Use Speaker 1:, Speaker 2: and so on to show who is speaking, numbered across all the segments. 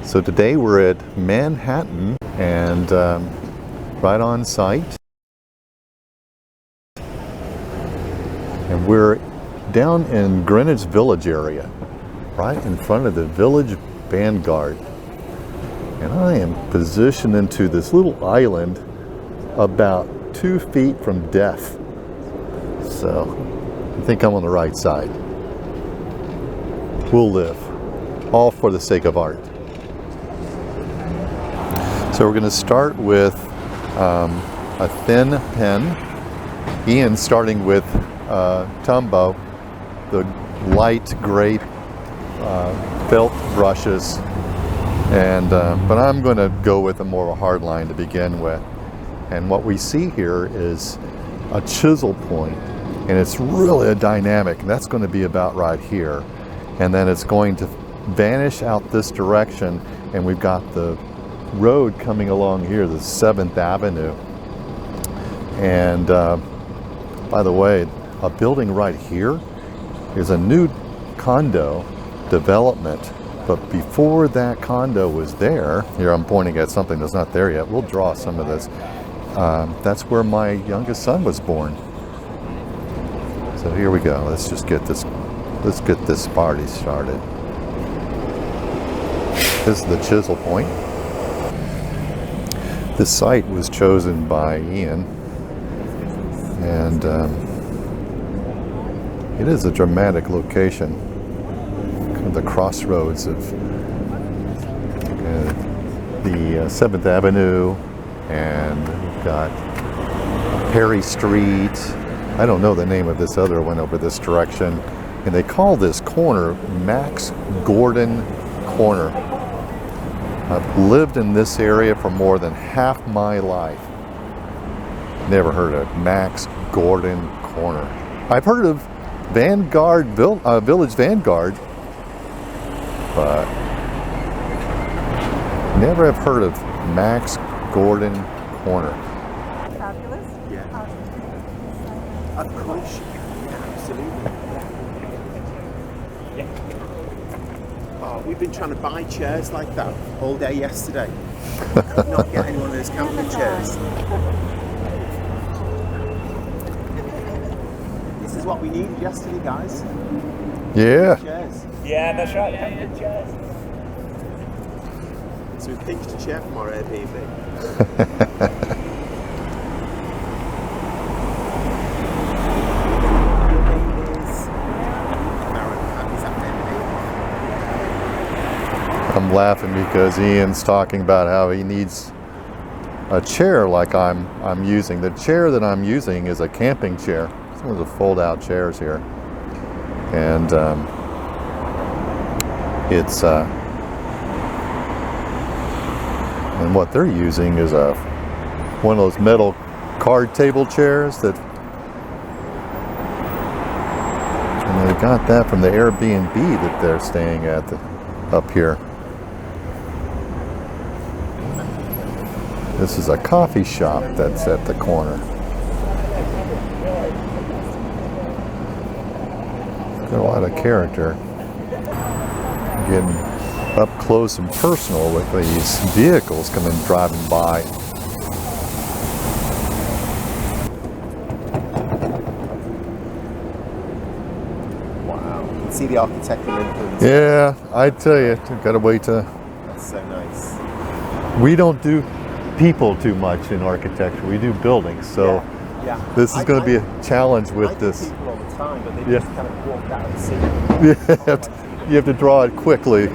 Speaker 1: So today we're at Manhattan and right on site. And we're down in Greenwich Village area, right in front of the Village Vanguard. And I am positioned into this little island about 2 feet from death. So I think I'm on the right side. We'll live, all for the sake of art. So we're going to start with a thin pen. Ian starting with Tumbo, the light gray felt brushes, and but I'm going to go with a more of a hard line to begin with. And what we see here is a chisel point, and it's really a dynamic, and that's going to be about right here. And then it's going to vanish out this direction, and we've got the road coming along here, the 7th Avenue. And by the way, a building right here is a new condo development. But before that condo was there, here I'm pointing at something that's not there yet. We'll draw some of this. That's where my youngest son was born. So here we go. Let's just get this. Let's get this party started. This is the chisel point. This site was chosen by Ian, and it is a dramatic location, kind of the crossroads of the 7th Avenue, and we've got Perry Street. I don't know the name of this other one over this direction, and they call this corner Max Gordon Corner. I've lived in this area for more than half my life. Never heard of Max Gordon Corner. I've heard of Vanguard, Village Vanguard, but never have heard of Max Gordon Corner.
Speaker 2: Fabulous.
Speaker 3: Yeah. Of course you can. Absolutely. Oh, we've been trying to buy chairs like that all day yesterday. Could not get any one of those camping chairs. This is what we needed yesterday, guys.
Speaker 1: Yeah.
Speaker 3: Chairs.
Speaker 4: Yeah, that's right. Camping chairs.
Speaker 3: So we pitched a chair from our Airbnb.
Speaker 1: I'm laughing because Ian's talking about how he needs a chair like I'm using. The chair that I'm using is a camping chair. Some of the fold-out chairs here, and it's and what they're using is one of those metal card table chairs that, and they got that from the Airbnb that they're staying at up here. This is a coffee shop that's at the corner. Got a lot of character. Getting up close and personal with these vehicles coming driving by.
Speaker 3: Wow. You can see the architectural influence.
Speaker 1: Yeah, I tell you, gotta wait to.
Speaker 3: That's so nice.
Speaker 1: We don't do people too much in architecture. We do buildings, so
Speaker 3: yeah.
Speaker 1: this is going to be a challenge with
Speaker 3: I do
Speaker 1: this.
Speaker 3: people all the time, but they
Speaker 1: Yeah.
Speaker 3: just kind of walk out and see.
Speaker 1: You have to draw it quickly.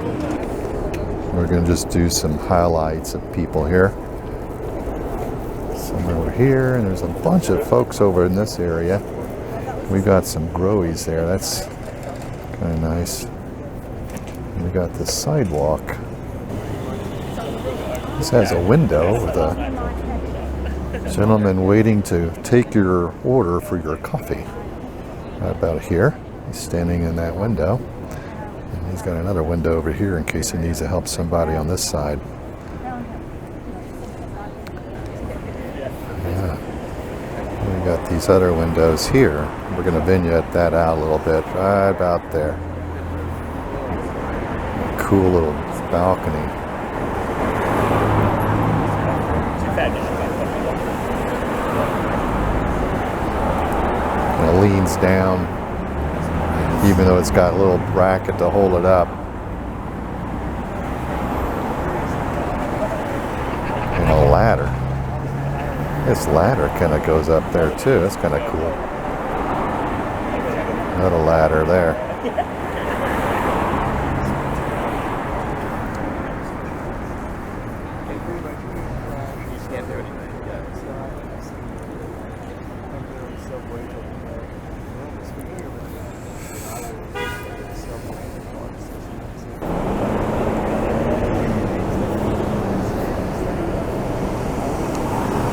Speaker 1: We're going to just do some highlights of people here. Some over here, and there's a bunch of folks over in this area. We've got some growies there. That's kind of nice. And we got the sidewalk. This has a window with a gentleman waiting to take your order for your coffee. About here. He's standing in that window. And he's got another window over here in case he needs to help somebody on this side. Yeah. We got these other windows here. We're going to vignette that out a little bit, right about there. Cool little balcony. leans down, even though it's got a little bracket to hold it up. And a ladder. This ladder kind of goes up there too. That's kind of cool. Not a ladder there.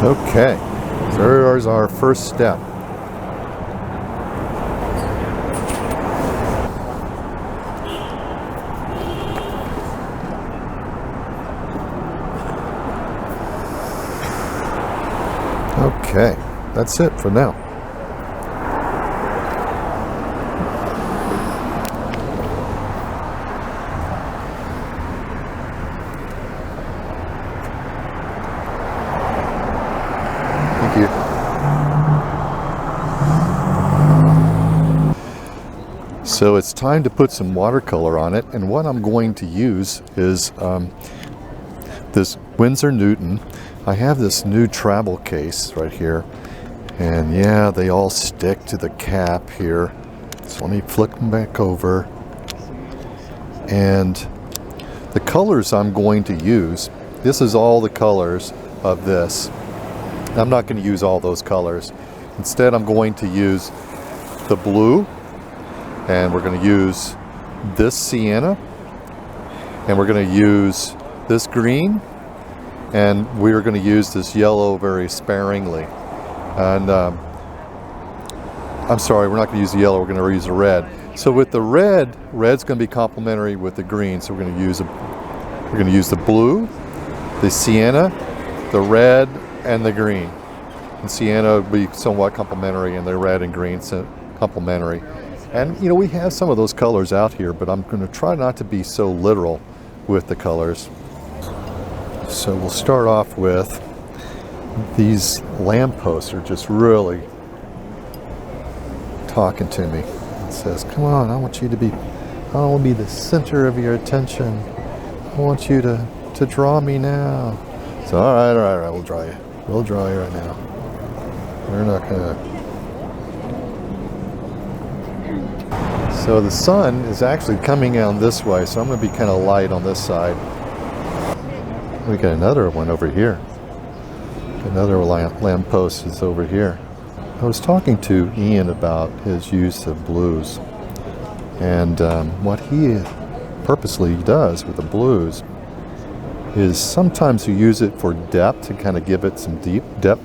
Speaker 1: Okay, so there's our first step. Okay, that's it for now. Thank you. So it's time to put some watercolor on it, and what I'm going to use is this Winsor Newton. I have this new travel case right here, and yeah, they all stick to the cap here. So let me flick them back over. And the colors I'm going to use, this is all the colors of this. I'm not going to use all those colors. Instead, I'm going to use the blue, and we're going to use this sienna, and we're going to use this green, and we're going to use this yellow very sparingly. And I'm sorry, we're not going to use the yellow, we're going to use the red. So with the red, red's going to be complementary with the green, so we're going to use the blue, the sienna, the red, and the green. And sienna will be somewhat complementary, and the red and green so complementary. And you know, we have some of those colors out here, but I'm going to try not to be so literal with the colors. So we'll start off with these lampposts are just really talking to me. It says, come on, I want you to be, I want to be the center of your attention. I want you to draw me now. So all right, we'll draw you. We'll draw you right now. We're not gonna. So the sun is actually coming out this way, so I'm gonna be kind of light on this side. We got another one over here. Another lamppost is over here. I was talking to Ian about his use of blues, and what he purposely does with the blues is sometimes you use it for depth to kind of give it some deep depth.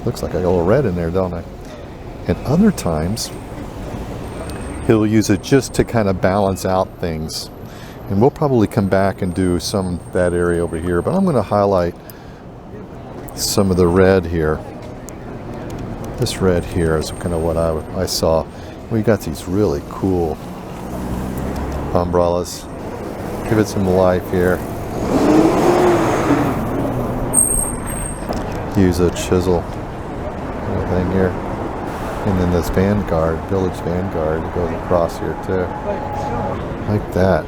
Speaker 1: Looks like I got a little red in there, don't I? And other times he'll use it just to kind of balance out things. And we'll probably come back and do some of that area over here, but I'm going to highlight some of the red here. This red here is kind of what I saw. We got these really cool umbrellas. Give it some life here. Use a chisel thing here. And then this Vanguard, Village Vanguard, goes across here too. Like that.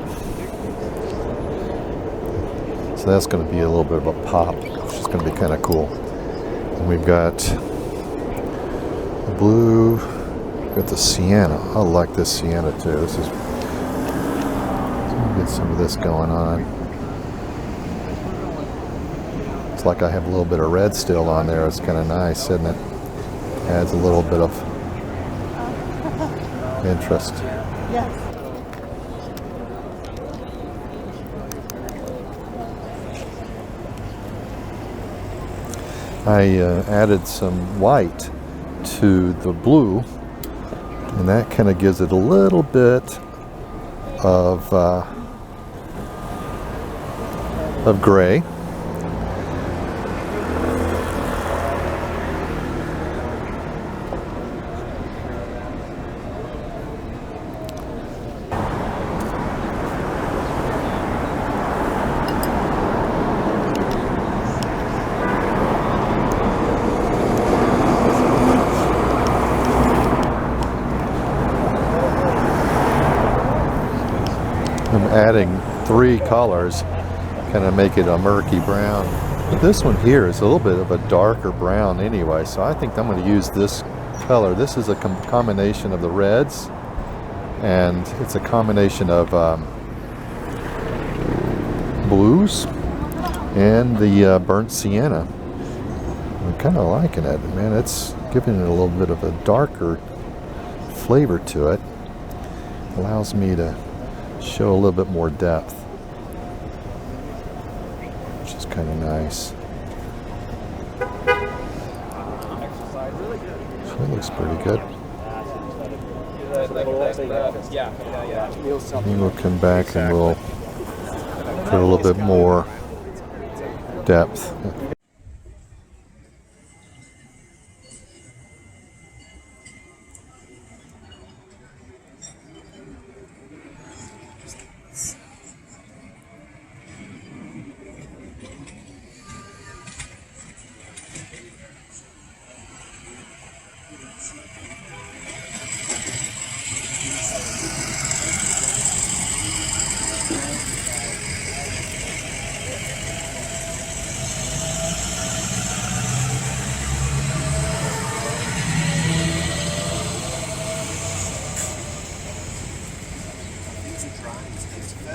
Speaker 1: So that's going to be a little bit of a pop, which is going to be kind of cool. And we've got the blue, we've got the sienna. I like this sienna too. This is, get some of this going on. It's like I have a little bit of red still on there. It's kind of nice, isn't it? Adds a little bit of interest.
Speaker 4: Yes.
Speaker 1: I added some white to the blue, and that kind of gives it a little bit of gray. adding 3 colors kind of make it a murky brown. But this one here is a little bit of a darker brown anyway, so I think I'm going to use this color. This is a combination of the reds, and it's a combination of blues and the burnt sienna. I'm kind of liking it, man. It's giving it a little bit of a darker flavor to it. Allows me to show a little bit more depth, which is kind of nice. So it looks pretty good. And we'll come back and we'll put a little bit more depth.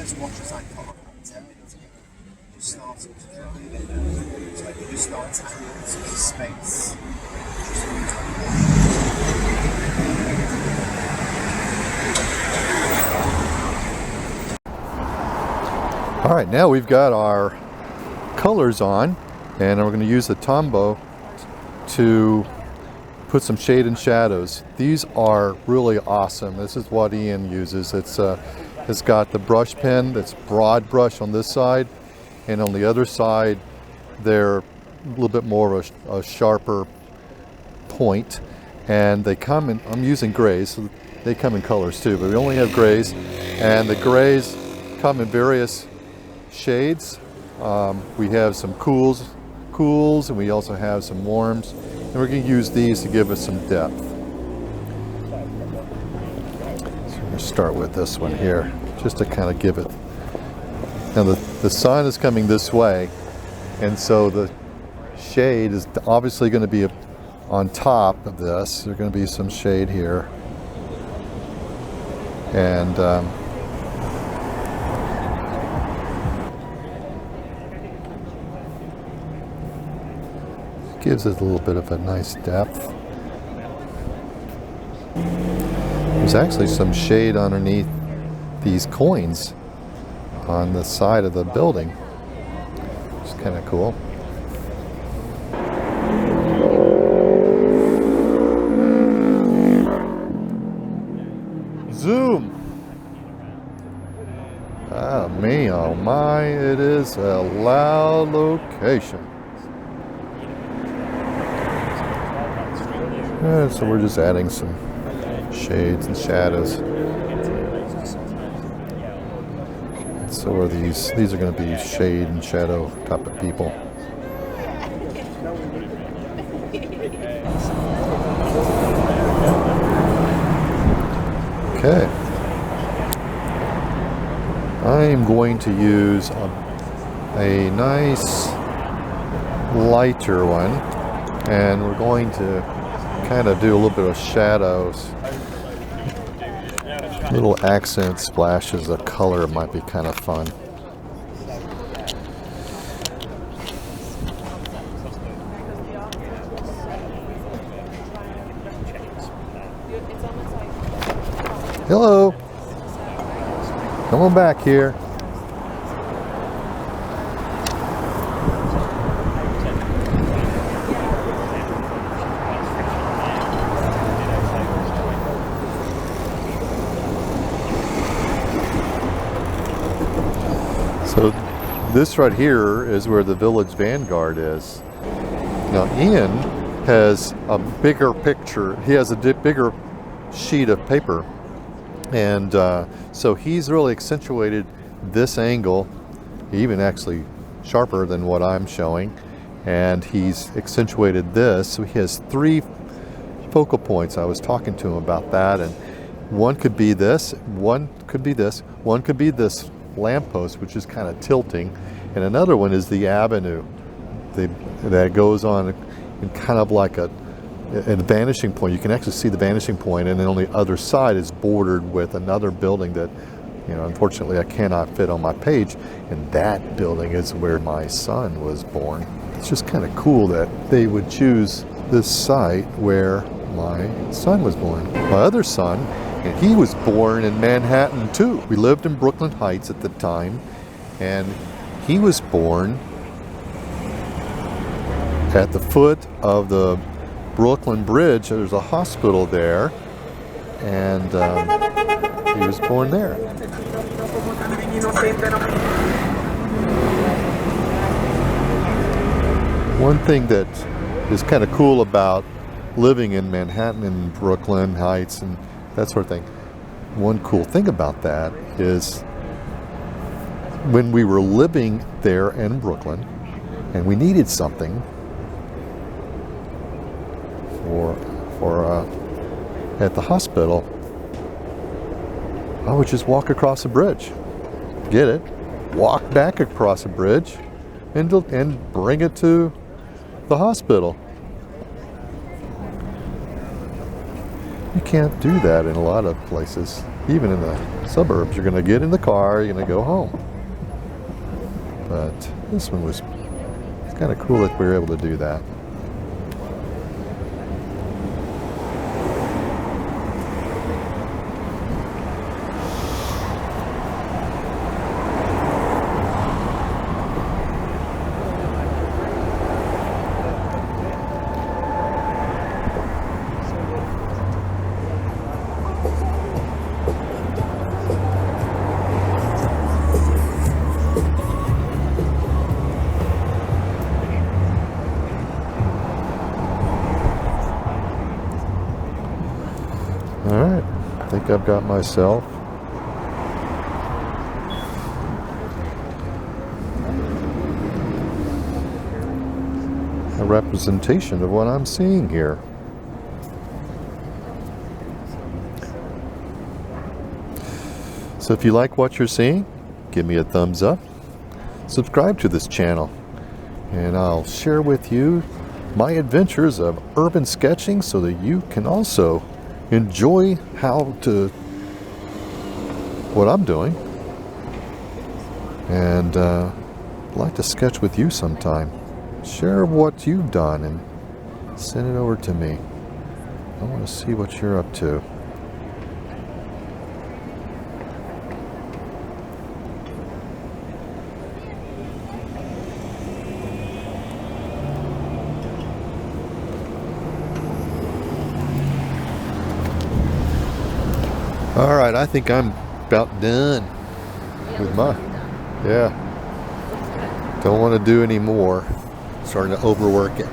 Speaker 3: First washes I put on 10 minutes ago, just starting to dry. So I can just start tapping some space.
Speaker 1: All right, now we've got our colors on, and we're going to use the Tombow to put some shade and shadows. These are really awesome. This is what Ian uses. It's got the brush pen that's broad brush on this side, and on the other side they're a little bit more of a sharper point, and they come in, I'm using grays, so they come in colors too, but we only have grays, and the grays come in various shades. We have some cools, and we also have some warms, and we're going to use these to give us some depth. Start with this one here, just to kind of give it. Now the sun is coming this way, and so the shade is obviously going to be on top of this. There's going to be some shade here, and gives it a little bit of a nice depth. There's actually some shade underneath these coins on the side of the building, which is kind of cool. Zoom! Ah, me, oh my, it is a loud location. Yeah, so we're just adding some shades and shadows. And so are these are going to be shade and shadow type of people. Okay. I'm going to use a nice lighter one, and we're going to kind of do a little bit of shadows. Little accent splashes of color might be kind of fun. Hello. Come on back here. So this right here is where the Village Vanguard is. Now Ian has a bigger picture. He has a bigger sheet of paper, and so he's really accentuated this angle, even actually sharper than what I'm showing, and he's accentuated this. So he has 3 focal points. I was talking to him about that, and one could be this, one could be this, one could be this lamppost, which is kind of tilting, and another one is the avenue that goes on in kind of like a vanishing point. You can actually see the vanishing point, and then on the other side is bordered with another building that, unfortunately I cannot fit on my page, and that building is where my son was born. It's just kind of cool that they would choose this site where my son was born. My other son, and he was born in Manhattan too. We lived in Brooklyn Heights at the time, and he was born at the foot of the Brooklyn Bridge. There's a hospital there, and he was born there. One thing that is kind of cool about living in Manhattan and Brooklyn Heights and that sort of thing, one cool thing about that is when we were living there in Brooklyn and we needed something for at the hospital, I would just walk across the bridge, get it, walk back across the bridge, and bring it to the hospital. You can't do that in a lot of places. Even in the suburbs, you're going to get in the car, you're going to go home. But this one was kind of cool that we were able to do that. Alright, I think I've got myself a representation of what I'm seeing here. So if you like what you're seeing, give me a thumbs up, subscribe to this channel, and I'll share with you my adventures of urban sketching so that you can also enjoy what I'm doing, and I'd like to sketch with you sometime. Share what you've done and send it over to me. I want to see what you're up to. All right, I think I'm about done with my, yeah. Don't want to do any more. Starting to overwork it.